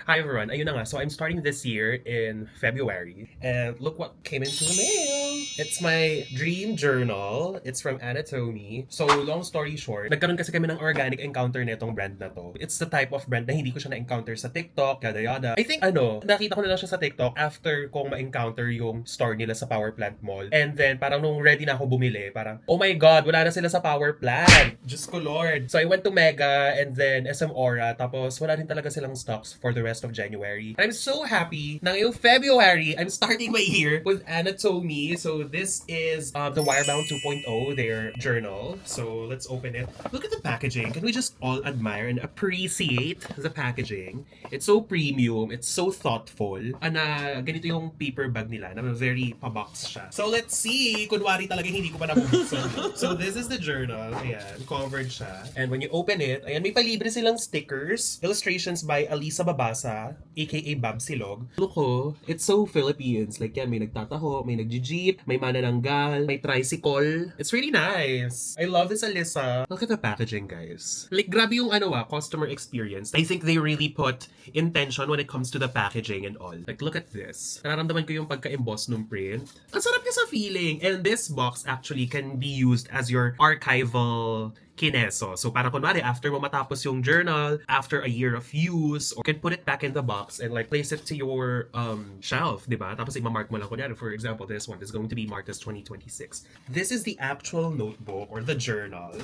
Hi everyone, ayun na nga. So I'm starting this year in February and look what came into the mail. It's my dream journal. It's from Anatomy. So long story short, nagkaroon kasi kami ng organic encounter nitong brand na to. It's the type of brand na hindi ko siya na-encounter sa TikTok, yada yada. I think nakita ko na lang siya sa TikTok after kong ma-encounter yung store nila sa Power Plant Mall. And then parang nung ready na ako bumili, parang oh my god, wala na sila sa Power Plant. Diyos ko Lord. So I went to Mega and then SM Aura, tapos wala rin talaga silang stocks for the rest of January. I'm so happy na ngayong February, I'm starting my year with Anatomy. So this is the Wirebound 2.0, their journal. So let's open it. Look at the packaging. Can we just all admire and appreciate the packaging? It's so premium. It's so thoughtful. Ganito yung paper bag nila na very pa-box siya. So let's see. Kunwari talaga hindi ko pa nabubuksan. So this is the journal. Ayan, covered siya. And when you open it, ayan, may palibre silang stickers. Illustrations by Alisa Babasa, aka Bab Silog. Look ko, it's so Philippines. Like yan, may nagtataho, may nagji-jeep, may manananggal, may tricycle. It's really nice. I love this Alisa. Look at the packaging, guys. Like, grabe yung customer experience. I think they really put intention when it comes to the packaging and all. Like, look at this. Nararamdaman ko yung pagka-emboss ng print. Ang sarap niya sa feeling. And this box actually can be used as your archival kineso. So para kunwari, after mo matapos yung journal, after a year of use, or can put it back in the box and like place it to your shelf, di ba? Tapos imamark mo lang kunyari. For example, this one is going to be marked as 2026. This is the actual notebook or the journal.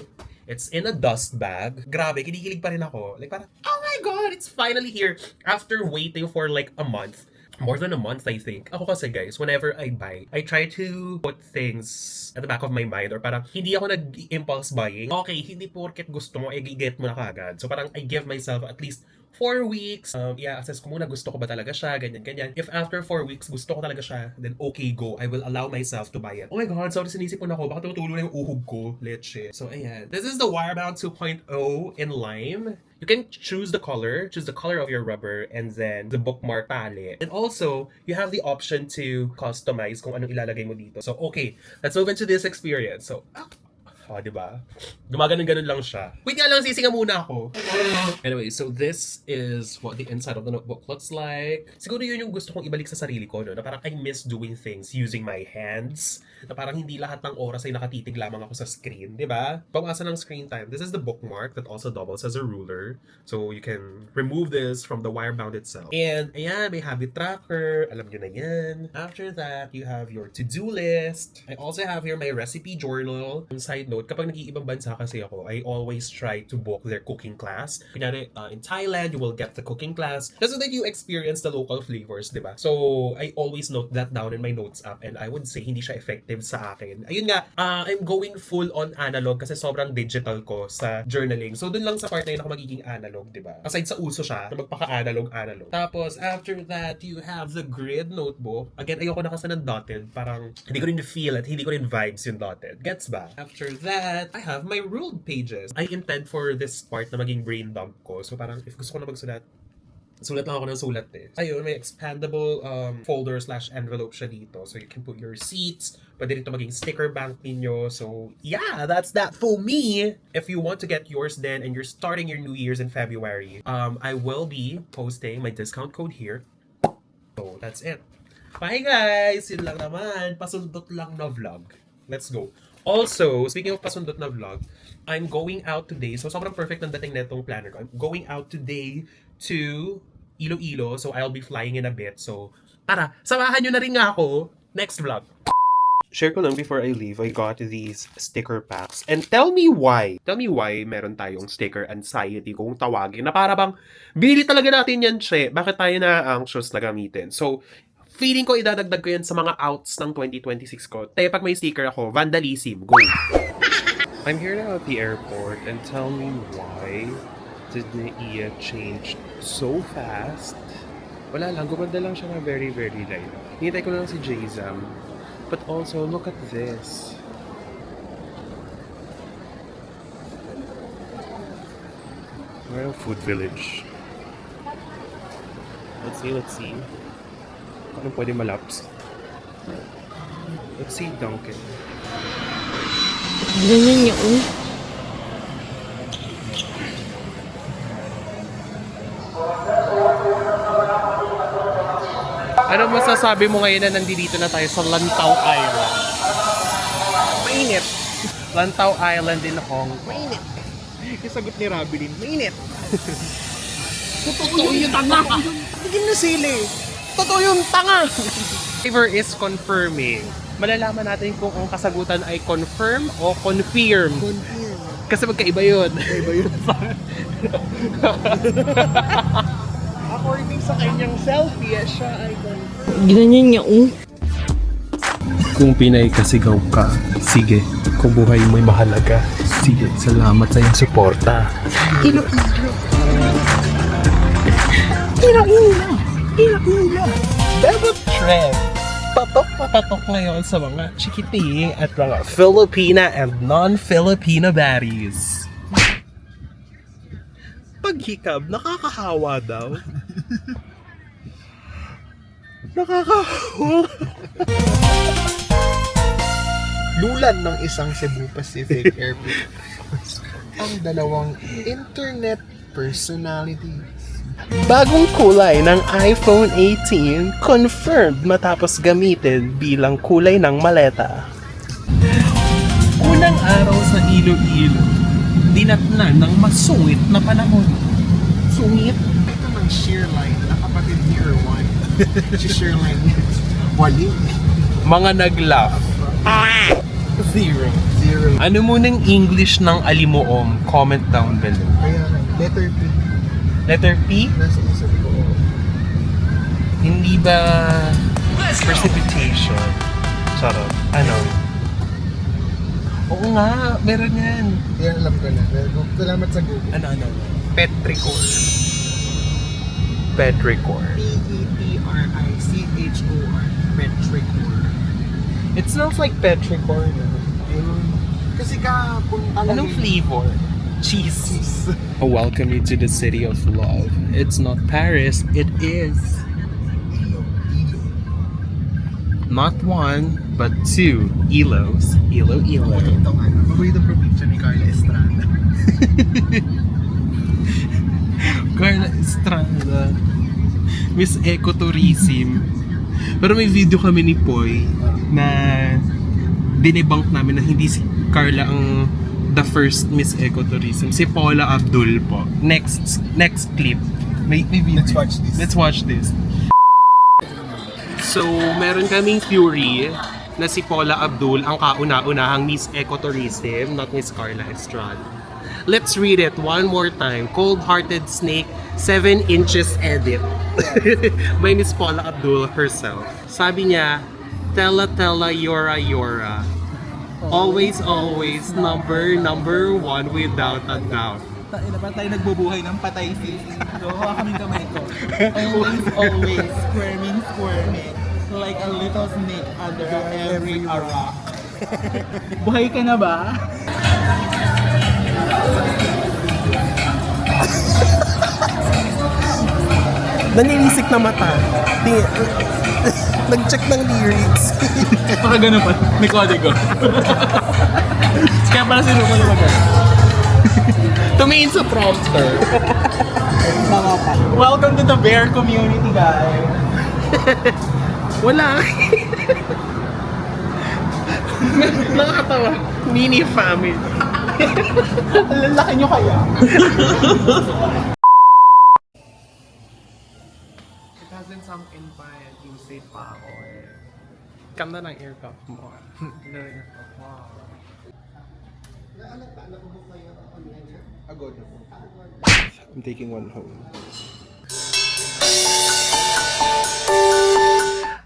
It's in a dust bag. Grabe, kinikilig pa rin ako. Like parang, oh my god, it's finally here. After waiting for like a month. More than a month, I think. Ako kasi guys, whenever I buy, I try to put things at the back of my mind or parang hindi ako nag-impulse buying. Okay, hindi porket gusto mo, i-get mo na kagad. So parang I give myself at least 4 weeks. I-assess ko muna, gusto ko ba talaga siya, ganyan. If after 4 weeks, gusto ko talaga siya, then okay, go. I will allow myself to buy it. Oh my god, sorry, sinisipon ako. Baka tumutulo na yung uhog ko. Leche. So ayan. This is the Wirebound 2.0 in lime. You can choose the color of your rubber, and then the bookmark palette. And also, you have the option to customize kung anong ilalagay mo dito. So, okay, let's move into this experience. So, diba? Gumaganon-ganon lang siya. Wait nga lang, sisinga muna ako. Anyway, so this is what the inside of the notebook looks like. Siguro yun yung gusto kong ibalik sa sarili ko, no? Na parang I miss doing things using my hands. Na parang hindi lahat ng oras ay nakatitig lamang ako sa screen, diba? Bawasan ng screen time. This is the bookmark that also doubles as a ruler. So you can remove this from the Wirebound itself. And ayan, may habit tracker. Alam nyo na yan. After that, you have your to-do list. I also have here my recipe journal. Side note, kapag nag-iibang bansa kasi ako, I always try to book their cooking class. Kunyari, in Thailand, you will get the cooking class just so that you experience the local flavors, diba? So, I always note that down in my notes app, and I would say hindi siya effective sa akin. Ayun nga, I'm going full on analog kasi sobrang digital ko sa journaling. So, dun lang sa part na yun ako magiging analog, diba? Aside sa uso siya, na magpaka-analog. Tapos, after that, you have the grid notebook. Again, ayoko na kasi ng dotted. Parang, hindi ko rin feel at hindi ko rin vibes yung dotted. Gets ba? After that, I have my ruled pages. I intend for this part na maging brain dump ko. So parang if gusto ko na magsulat, sulat lang ako ng sulat eh. Ayun, may expandable folder/envelope siya dito. So you can put your receipts. Pwede rin ito maging sticker bank ninyo. So yeah, that's that for me. If you want to get yours then and you're starting your New Year's in February, I will be posting my discount code here. So that's it. Bye guys! Yun lang naman. Pasundot lang na vlog. Let's go. Also, speaking of pasundot na vlog, I'm going out today. So, sobrang perfect ng dating netong planner ko. I'm going out today to Iloilo. So, I'll be flying in a bit. So, tara, samahan nyo na rin nga ako next vlog. Share ko lang before I leave, I got these sticker packs. And tell me why meron tayong sticker anxiety kung tawagin. Na para bang, binili talaga natin yan, che. Bakit tayo na-anxious na gamitin? So, feeling ko idadagdag ko yan sa mga outs ng 2026 ko. Tayo pag may sticker ako, vandalism, go! I'm here now at the airport and tell me why did Nia change so fast? Wala lang, gumanda lang siya na very, very light. Hinintay ko lang si Jayzam. But also, look at this. Royal Food Village. Let's see. Kung anong pwede malaps. Let's see Dunkin'. Ganyan niya, Ano masasabi mo ngayon na nandito na tayo sa Lantau Island? Mainit. Lantau Island in Hong Kong. Mainit. Yung sagot ni Rabilin, mainit. Totoo yung tanga! Bigyan na sili. Totoo yung tanga! Favor is confirming. Malalaman natin kung ang kasagutan ay confirm o confirm. Confirm. Kasi magkaiba yun. Iba yun. According sa kanyang selfie, siya ay confirm. Ginanyan niya, Kung Pinay kasigaw ka, sige. Kung buhay mo'y mahalaga, sige. Salamat sa iyong suporta. Iloilo. Iloilo. Iloilo. Bebot trend. Patok ngayon sa mga chikiting at mga Filipina and non-Filipina baddies. Paghikab, nakakahawa daw. Nakakahawa. Lulan ng isang Cebu Pacific Airport. Ang dalawang internet personalities. Bagong kulay ng iPhone 18 confirmed matapos gamitin bilang kulay ng maleta. Unang araw sa Iloilo, dinatnan ng masungit na panahon. Sungit? Ito ng Sheerline, na kapatid ni Erwan. Si Sheerline, wali. Mga nag-laugh. Zero. Ano mo ng English ng alimuom? Comment down below. Kaya, letter P. Letter P? Nasa isip ko. Hindi ba precipitation? Charot. Ano? Oo nga, meron yan. Yan, alam ko na. Salamat sa Google. Ano? Petrichor. Petrichor. Petrichor. Petrichor. It smells like petrichor. No? Kasi kahapon Anong flavor? Cheese. I welcome you to the city of love. It's not Paris, it is. Not one, but two Ilos. Ilo. Ito nga, paboritong probinsya ni Carla Estrada. Carla Estrada. Miss Ecotourism. Pero may video kami ni Poy na dinebunk namin na hindi si Carla ang the first Miss Ecotourism. Si Paula Abdul po. Next clip. May video. Let's watch this. So, meron kaming theory na si Paula Abdul ang kauna-unahang Miss Ecotourism, not Miss Carla Estrada. Let's read it one more time. Cold-Hearted Snake, 7 inches edit. By Miss Paula Abdul herself. Sabi niya, Tella, Yora, Yora. Always, number one without a doubt. Dapat tayo nagbubuhay ng patay sis. So, kaming kamay ko. Always, squirming. Like a little snake under every rock. Buhay ka na ba? Nanilisik na mata. Nag-check ng lyrics. Baka ganun pa. May kodigo. Kaya pala sinuko na mag Tumingin sa prompter. Welcome to the bear community, guys. Wala. Nakakatawa. Mini family. Ang lalaki nyo kaya. It hasn't sunk in pa yung safe pa ako eh. Kanda ng aircuff mo. Kanda ng aircuff mo. I'm taking one home.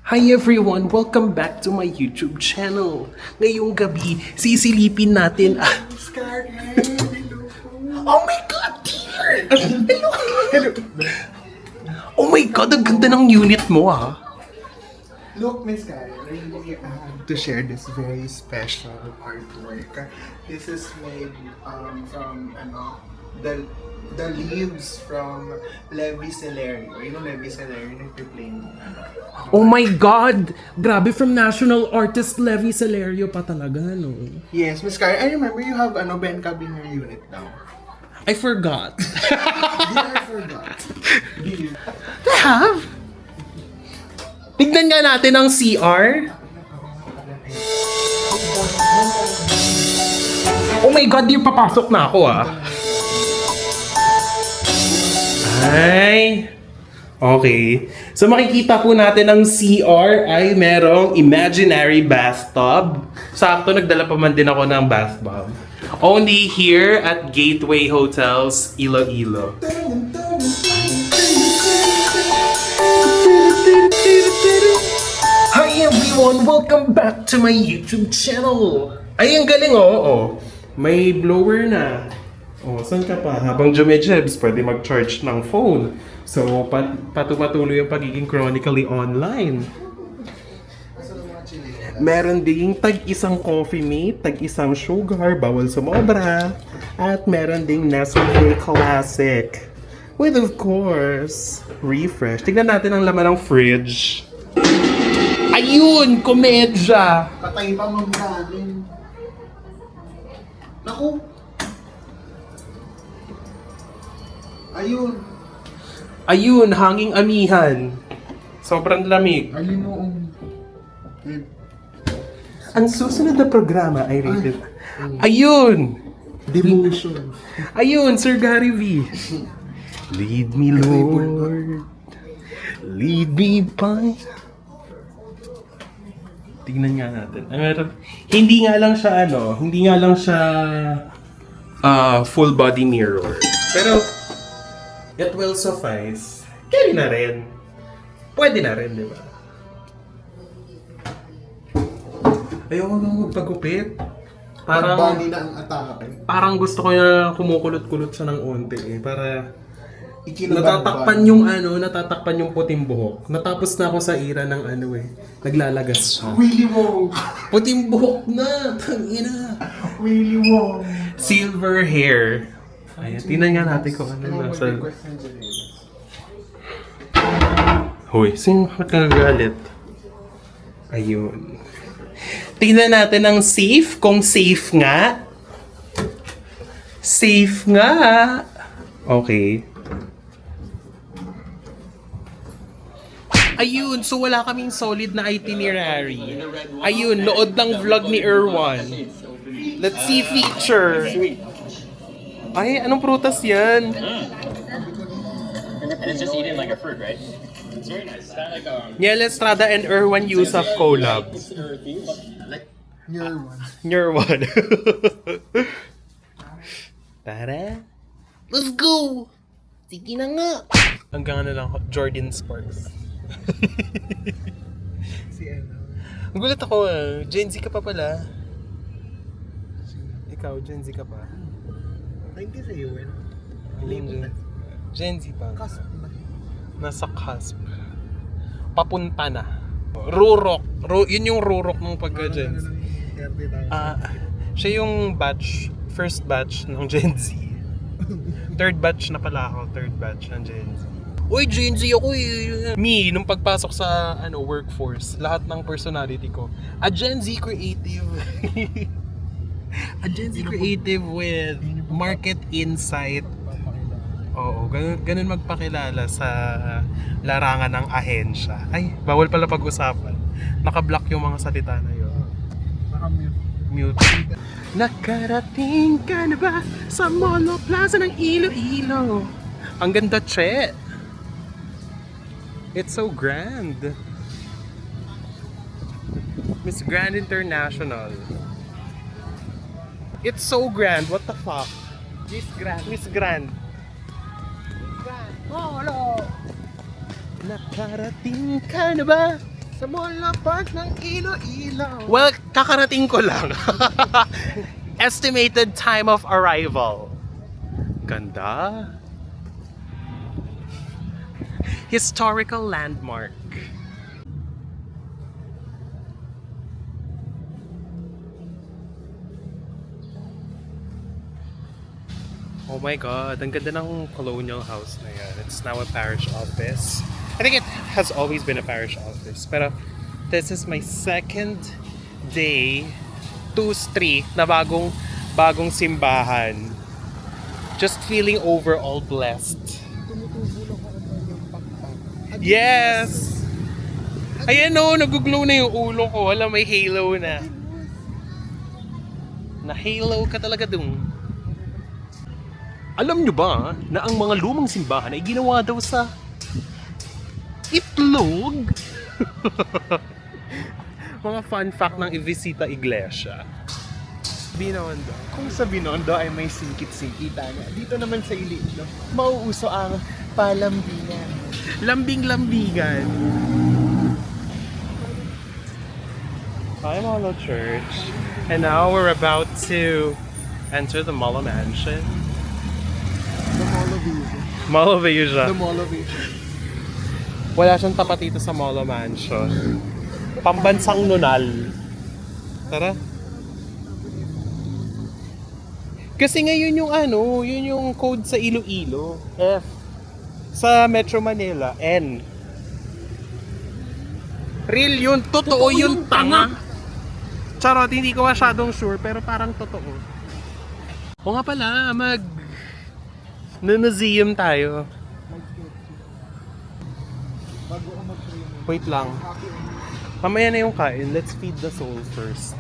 Hi everyone! Welcome back to my YouTube channel. Ngayong gabi, sisilipin natin Oh my God, dear! Hello! Oh my God, ang ganda ng unit mo ah! Look, Miss Karen, I really have to share this very special artwork. This is made from the leaves from Levi Celerio. You know Levi Celerio, nag-play mo. Oh my God! Grabe, from national artist Levi Celerio pa talaga, no? Yes, Miss Karen, I remember you have Ben Cabiner unit now. I forgot. Did I forgot? I have? Tignan nga natin ang CR. Oh my God, di papasok na ako ah. Ay. Okay. So makikita po natin ang CR ay merong imaginary bathtub. Sakto, nagdala pa man din ako ng bathtub. Only here at Gateway Hotels, Iloilo. Hi everyone! Welcome back to my YouTube channel! Ay, ang galing oh! May blower na. Oh, saan ka pa? Habang jumejebs, pwede mag-charge ng phone. So, patupatuloy ang pagiging chronically online. Meron ding tag-isang coffee mate, tag-isang sugar, bawal sumobra. At meron ding Nescafe Classic. With of course, refresh. Tignan natin ang laman ng fridge. Ayun! Komedya! Patay pa mamgaling. Naku! Ayun! Ayun! Hanging amihan. Sobrang lamig. Ayun noong... Ang susunod na programa ay rated. Ayun! Demotion. Ayun, Sir Gary V. Lead me, Lord. Lead me by... Tingnan nga natin. Hindi nga lang siya full body mirror. Pero it will suffice. Carry na rin. Pwede na rin, di ba? Ayoko nang magpagupit. Bali na ang atake. Parang gusto ko na kumukulot-kulot siya ng onti eh. Para Ikinabang-bang. natatakpan yung puting buhok. Natapos na ako sa era ng naglalagas siya. Willy Wong! Puting buhok na! Tangina! Willy Wong! Silver hair. Ayan, tingnan nga natin kung ano nasa... Hoy, sino magkagalit? Ayun. Tingnan natin ang safe, kung safe nga. Safe nga! Okay. Ayun, so wala kaming solid na itinerary. Ayun, nood ng vlog ni Erwan. Let's see feature. Ay, anong prutas yan? And it's just eaten like a fruit, right? It's very nice. It's not like Niel Estrada and Erwan Yusuf collab. Year one. Erwan. Tara. Let's go! Sige na nga. Hanggang ano lang, Jordan Sparks. Si ano? Ang gulat ako Gen Z ka pa pala. Ikaw, Gen Z ka pa. Hindi sa iyo eh. Gen Z pa. Cusp na. Nasa cusp. Papunta na. Rurok. Yun yung rurok ng pagka-Gen Z. Siya yung first batch ng Gen Z. Third batch na pala ako. Third batch ng Gen Z. Uy, Gen Z ako eh. Me, nung pagpasok sa workforce, lahat ng personality ko, a Gen Z creative. A Gen Z creative with market insight. Oo, ganun magpakilala sa larangan ng ahensya. Ay, bawal pala pag-usapan. Naka-block yung mga salita na yun. Mute. Nakarating ka na ba sa Molo Plaza ng Iloilo? Ang ganda, che. It's so grand. Miss Grand International. It's so grand. What the fuck? Miss Grand. Miss Grand. Molo. Nakarating ka na ba sa Molo Park ng Iloilo? Well, kakarating ko lang. Estimated time of arrival. Ganda. Historical landmark. Oh my god, ang ganda ng colonial house na yan. It's now a parish office. I think it has always been a parish office. Pero this is my second day to street na bagong simbahan. Just feeling overall blessed. Yes! Ayan o, nag-glow na yung ulo ko. Wala, may halo na. Na-halo ka talaga dun. Alam nyo ba na ang mga lumang simbahan ay ginawa daw sa itlog? Mga fun fact ng Ivisita Iglesia. Binondo. Kung sa Binondo ay may singkit-singkitan, dito naman sa Iloilo, mauuso ang palambingan. Lambing-lambingan. Hi, Molo Church. And now we're about to enter the Molo Mansion. The Mall of Asia. Mall of Asia. The Mall of Asia. Wala siyang tapat dito sa Molo Mansion. Pambansang nunal. Tara. Kasi ngayon yung ano, yun yung code sa Iloilo. F. Sa Metro Manila, N. Real yun, totoo yun, tanga. Charot, hindi ko masyadong sure, pero parang totoo. O nga pala, museum tayo. Bago ako mag-pray mo. Wait lang. Mamaya na yung kain. Let's feed the soul first.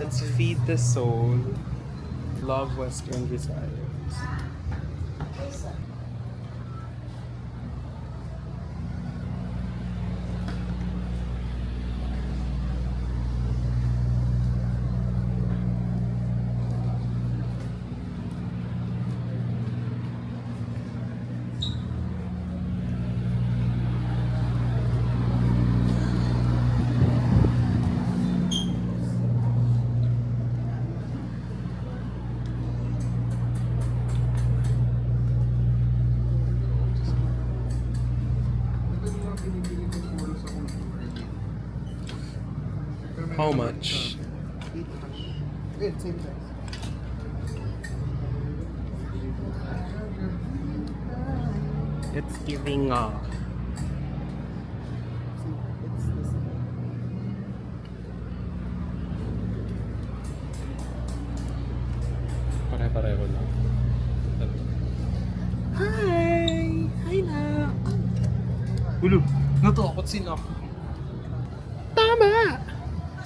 Let's feed the soul. Love Western Visayas. How much? Wait, same price. It's giving It's the same. pare-pareho lang. Hi! Hi na! Ulo! Natakot sino ako. Tama!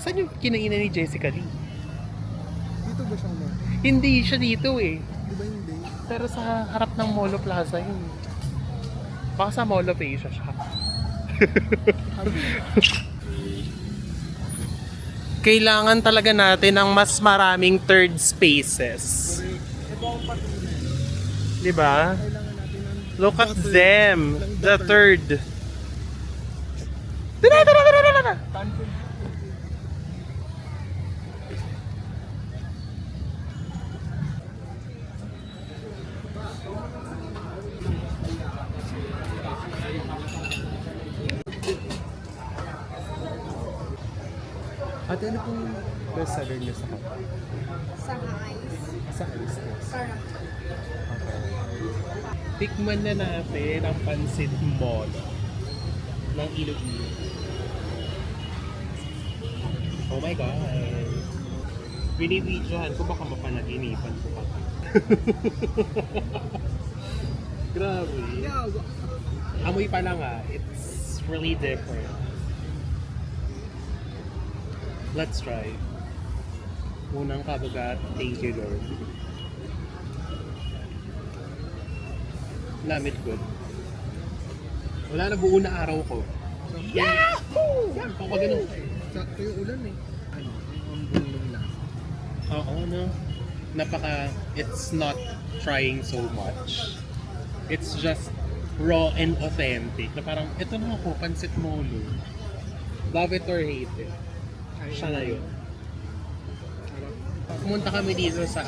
Saan yung kinainan ni Jessica Lee? Dito ba siya mo? Hindi siya dito eh. Di ba hindi? Pero sa harap ng Molo Plaza yun. Baka sa Mall of Asia siya. Kailangan talaga natin ng mas maraming third spaces. Ito ang patunay. Diba? Kailangan natin ng Look at them. The third. Tara! confidence. At ano pong bestseller niyo sa kapal? Sa ice. Sa ice cream. Sarap. Okay. Tikman na natin ang pansit molo ng Iloilo. Oh my God! Binibidyohan ko baka mapanaginipan ko pa. Grabe. Amoy pa lang it's really different. Let's try. Unang kabagat, thank you Lord. Lamit good. Wala na buo na araw ko. Yahoo! Papa ganun. Sakto yung ulan eh. Ano? Ang bulong lang. Oo, no? It's not trying so much. It's just raw and authentic. Na parang, ito na ako, pansit molo. Love it or hate it. Siya na yun. Pumunta kami dito sa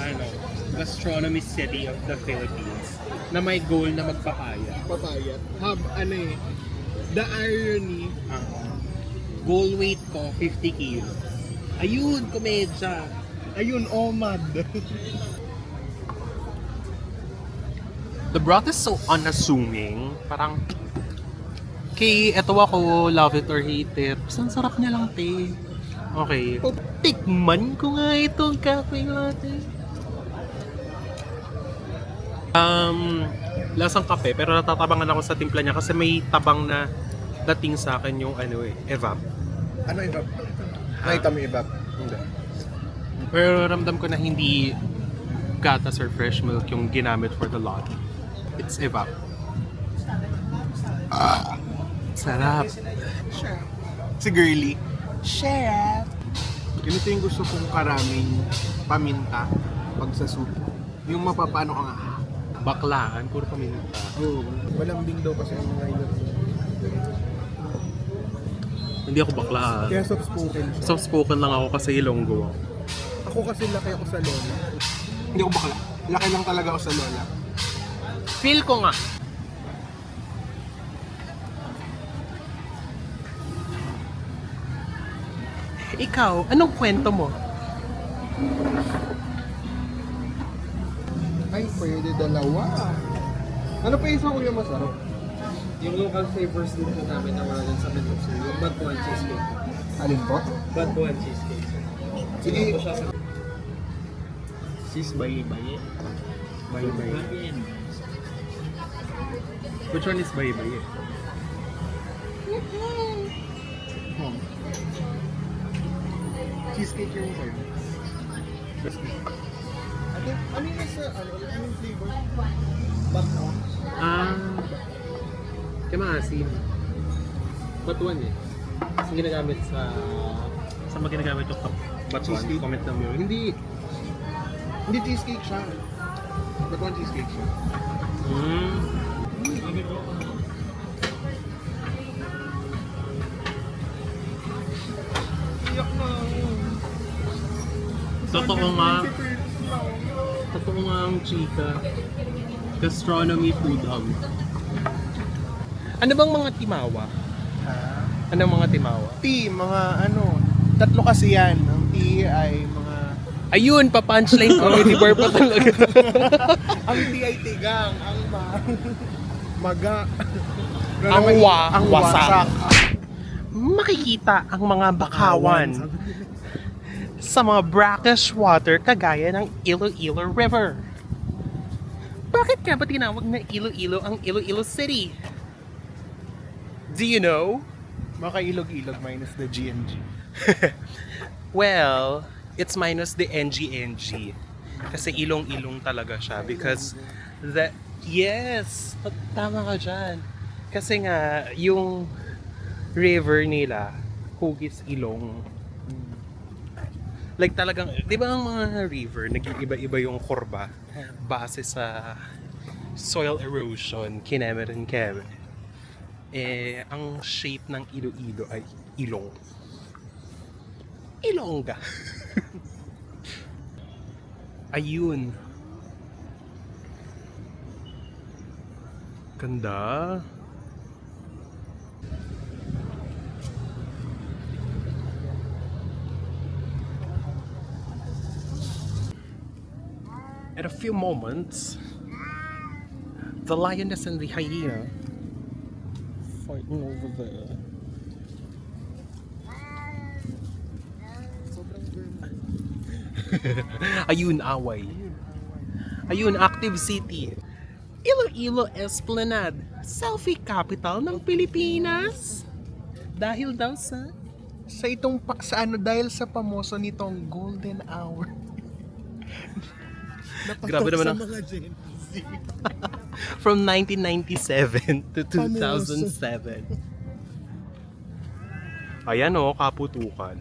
Gastronomy City of the Philippines na may goal na magpapaya. Papayat. Ano eh. The irony. Goal weight ko, 50 kilos. Ayun, komedya. Ayun, OMAD. The broth is so unassuming. Parang, eto ako, love it or hate it. Ang sarap niya lang, te. Okay. Tikman ko nga itong cafe latte. Lasang kape, pero natatabangan ako sa timpla niya kasi may tabang na dating sa akin yung evap. Ano evap? Nakita mo evap? Hindi. Pero ramdam ko na hindi gatas or fresh milk yung ginamit for the lot. It's evap. Sarap. Si Girly. Chef! Ganito yung gusto kong karaming paminta pag sa soup. Yung mapapano ka nga. Baklaan, puro paminta. Oo. Malambing daw kasi yung mga ilo. Hindi ako baklaan. Kaya soft-spoken siya. Soft-spoken lang ako kasi Ilonggo ako. Ako kasi laki ako sa lola. Hindi ako bakla. Laki lang talaga ako sa lola. Feel ko nga. Ikaw, anong kwento mo? Ay, pwede dalawa. Ano pa isa ko yung masarap? Yung local flavors din po namin na wala din sa menu, sir. Yung Bad Buwan Cheesecake. Alin po? Bad Buwan Cheesecake, sir. Sige. Ito siya sa Sis bayi-bayi. Bayi-bayi. Which one is bayi-bayi? Cheesecake yung sa'yo. Ano yung nasa, ano yung flavor? Baka. Kaya maasim. Batuan eh. Kasi ginagamit sa... Saan ba ginagamit yung batuan? Cheesecake? Comment lang yun. Hindi. Hindi cheesecake siya. Batuan cheesecake siya. Iyak na ako. Totoo nga. Totoo nga ang chika. Gastronomy food hub. Ano bang mga timawa? Ano mga timawa? Tea, mga ano, tatlo kasi yan. Ang tea ay mga... Ayun, pa-punchline comedy bar pa talaga. Ang tea ay tigang, ang maga. Ang ang wasak. Makikita ang mga bakawan sa mga brackish water kagaya ng Iloilo River. Bakit nga ba tinawag na Iloilo ang Iloilo City? Do you know? Makailog-ilog minus the GNG. Well, it's minus the NG. Kasi ilong-ilong talaga siya because yes, tama ka dyan. Kasi nga, yung river nila, Hugis Ilong. Like talagang, di ba ang mga river, nag-iiba-iba yung kurba base sa soil erosion, Kinemer and Kevin. Eh, ang shape ng Iloilo ay ilong. Ilongga. Ayun. Ganda. In a few moments, the lioness and the hyena fighting over there. Ayun, away. Ayun, Active City. Iloilo Esplanade, selfie capital ng Pilipinas. Dahil daw sa Dahil sa pamoso nitong golden hour. Grabe naman ang... mga Gen Z. From 1997 to 2007. Ayan o, kaputukan.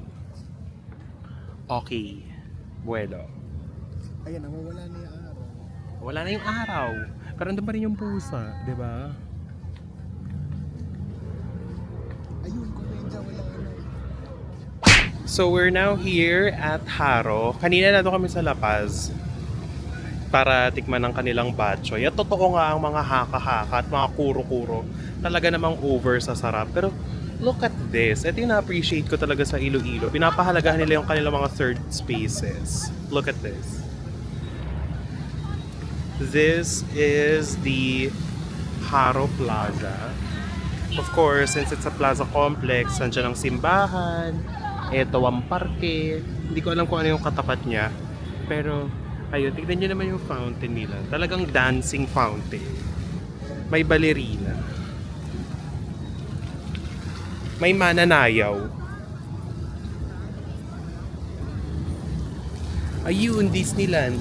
Okay. Bueno. Ayan, nawawala na yung araw. Wala na yung araw. Pero andun pa rin yung pusa, di ba? Ayun, kung medyo wala na. So we're now here at Haro. Kanina nato kami sa La Paz para tikman ng kanilang batchoy. At totoo nga ang mga haka-haka at mga kuro-kuro. Talaga namang over sa sarap. Pero look at this. Ito yung na-appreciate ko talaga sa Iloilo. Pinapahalagahan nila yung kanilang mga third spaces. Look at this. This is the Haro Plaza. Of course, since it's a plaza complex, nandiyan ang simbahan, eto ang parke. Hindi ko alam kung ano yung katapat niya. Pero, ayun, tignan nyo naman yung fountain nila. Talagang dancing fountain. May ballerina. May mananayaw. Ayun, Disneyland.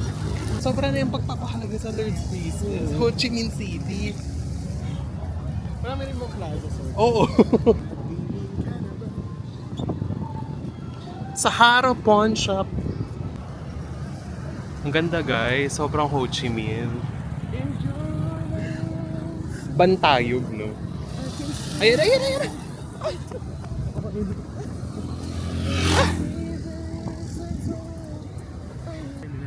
Sobra na yung pagpapahalaga sa third spaces. Ho Chi Minh City. Marami rin mo plaza, sir. Oo. Sahara Pawn Shop. Ang ganda guys, sobrang Ho Chi Minh. Bantayog, no? Ayan, ayan, ayan! Ay!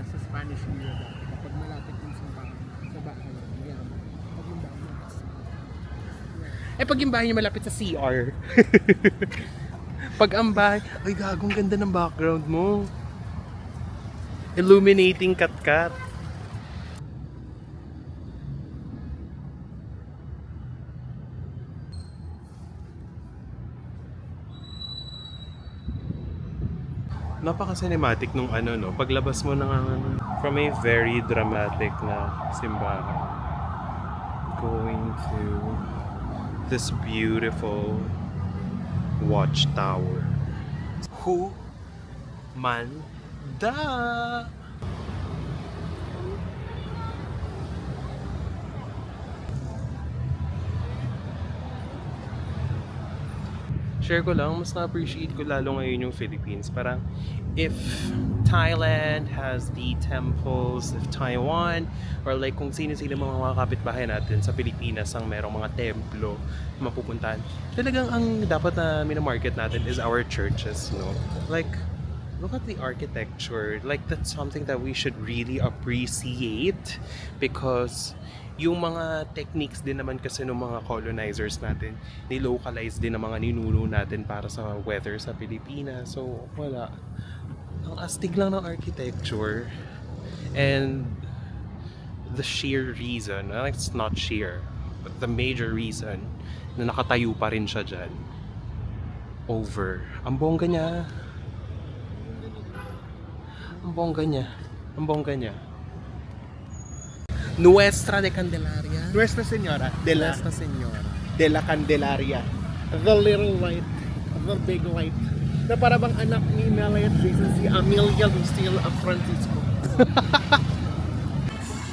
Sa Spanish nila dati, kapag malapit yung sa bahay, yan. Pag yung bahay, Pag yung bahay niya malapit sa CR. Pag ang bahay, ay gagong ganda ng background mo. Illuminating kat-kat. Napaka-cinematic nung ano, no? Paglabas mo ng from a very dramatic na simbahan. Going to this beautiful watchtower. Who man da? Share ko lang, mas na-appreciate ko lalo ngayon yung Philippines. Parang, if Thailand has the temples, if Taiwan, or like kung sino-sino mga kapitbahay natin sa Pilipinas ang merong mga templo na mapupuntahan, talagang ang dapat na minamarket natin is our churches, no? Like, look at the architecture. Like, that's something that we should really appreciate because yung mga techniques din naman kasi ng mga colonizers natin, nilocalize din ng mga ninuno natin para sa weather sa Pilipinas. So, wala. Ang astig lang ng architecture. And the sheer reason, it's not sheer, but the major reason na nakatayo pa rin siya dyan. Over. Ang bongga niya. Ang bongga niya. Ang bongga niya. Nuestra de Candelaria. Nuestra Señora de la, Nuestra Señora. de la Candelaria. The little light. The big light. Na para bang anak ni Melay at Jason, si Amelia Lucille of Francisco.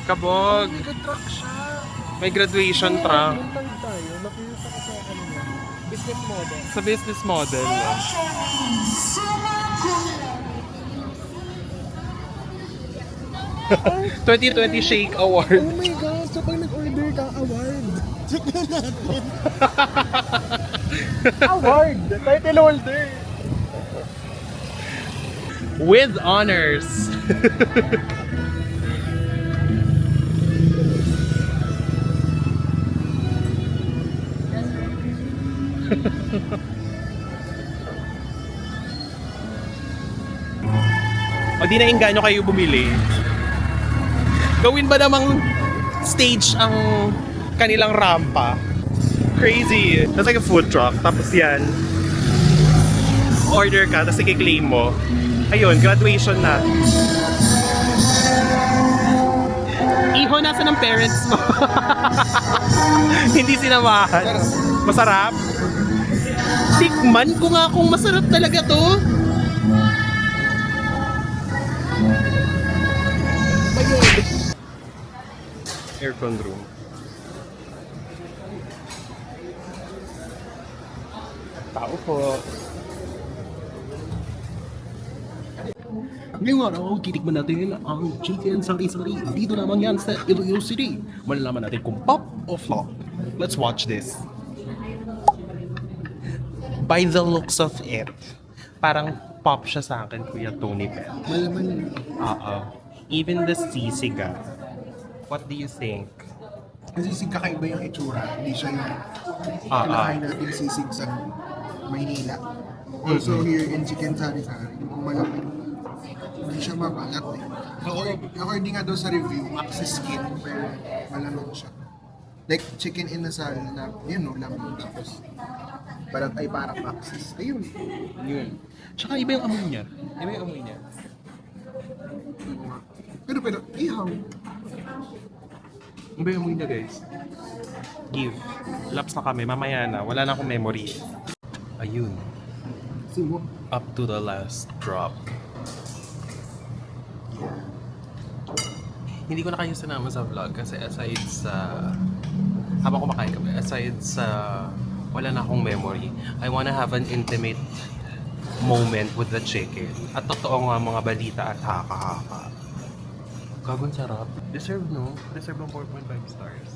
Kabog. May good truck siya. May graduation track. Mental tayo. Nakita ko sa ano niya. Business model. Sa business model. 2020 Shake Award. Oh my God! So pag nag-order ka, award. Check na natin. Award! Title holder. With honors. O di na inganyo kayo bumili. Gawin ba namang stage ang kanilang rampa? Crazy. That's like a food truck. Tapos yan, order ka, tapos i-claim mo. Ayun, graduation na. Iho, nasa ng parents mo? Hindi sinamahan. Masarap? Tikman ko nga kung masarap talaga to. Aircon room. Tao po. Ngayong araw, titikman natin ang chicken sari-sari. Dito naman yan sa Iloilo City. Malalaman natin kung pop o flop. Let's watch this. By the looks of it, parang pop siya sa akin, Kuya Tony Pet. Malaman. Even the sisig. What do you think? Kasi sisig kakaiba yung itsura. Hindi siya yung kinakain natin sisig sa Maynila. Also here in Chicken Sari-Sari, malaki. Hindi siya mabalat eh. According nga daw sa review, maxi skin, pero malaman siya. Like chicken inasal na, yun no, lamang tapos balat ay parang maxis. Ayun. Yun. Tsaka iba yung amoy niya. Iba yung amoy niya. Pero, ihaw. Iba yung amoy niya, guys. Give. Laps na kami. Mamaya na. Wala na akong memory. ayun. Up to the last drop. Hindi ko na kayo sinama sa vlog kasi aside sa habang kumakain kami, aside sa wala na akong memory, I wanna have an intimate moment with the chicken. At totoo nga mga balita at haka-haka. Gagawin sarap. Deserve, no? Deserve ang 4.5 stars.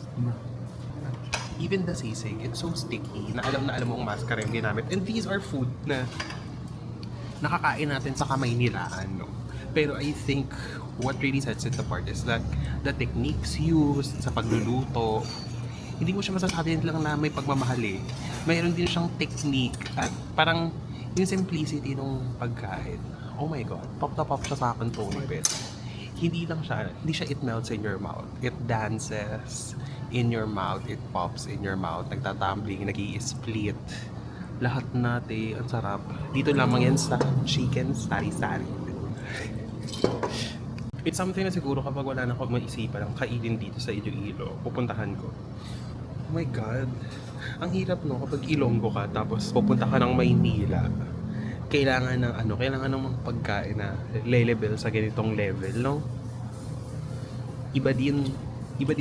Even the sisig, it's so sticky na alam mo ang mascara yung ginamit. And these are food na nakakain natin sa kamay nila, no? Pero I think what really sets it apart is that the techniques used sa pagluluto, hindi mo siya masasabi lang na may pagmamahal eh. Mayroon din siyang technique at parang yung simplicity ng pagkain. Oh my God, pop na pop siya sa akin, Tony Bit. Hindi siya it melts in your mouth. It dances in your mouth, it pops in your mouth, nagtatumbling, nag-i-split. Lahat natin, ang sarap. Dito lamang yan sa chicken sari-sari. It's something na siguro kapag wala na akong maisipan ang kainin dito sa Iloilo, pupuntahan ko. Oh my God. Ang hirap no kapag Ilonggo ka tapos pupunta ka ng Maynila. Kailangan ng mga pagkain na level sa ganitong level, no? Iba din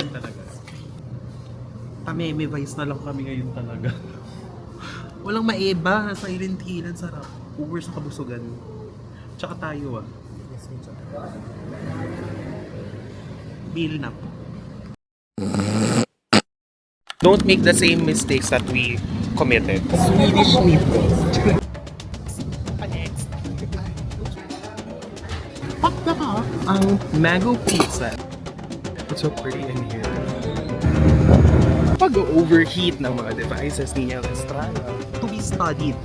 talaga. Pameme vice na lang kami ngayon talaga. Walang maiba, Silent Hill, ang sarap. Uber sa kabusugan. Tsaka tayo Bill na po. Don't make the same mistakes that we committed. Swedish meatballs. Pakta ka ang mango pizza. It's so pretty in here. Pag-overheat ng mga devices ni Estrada, to be studied.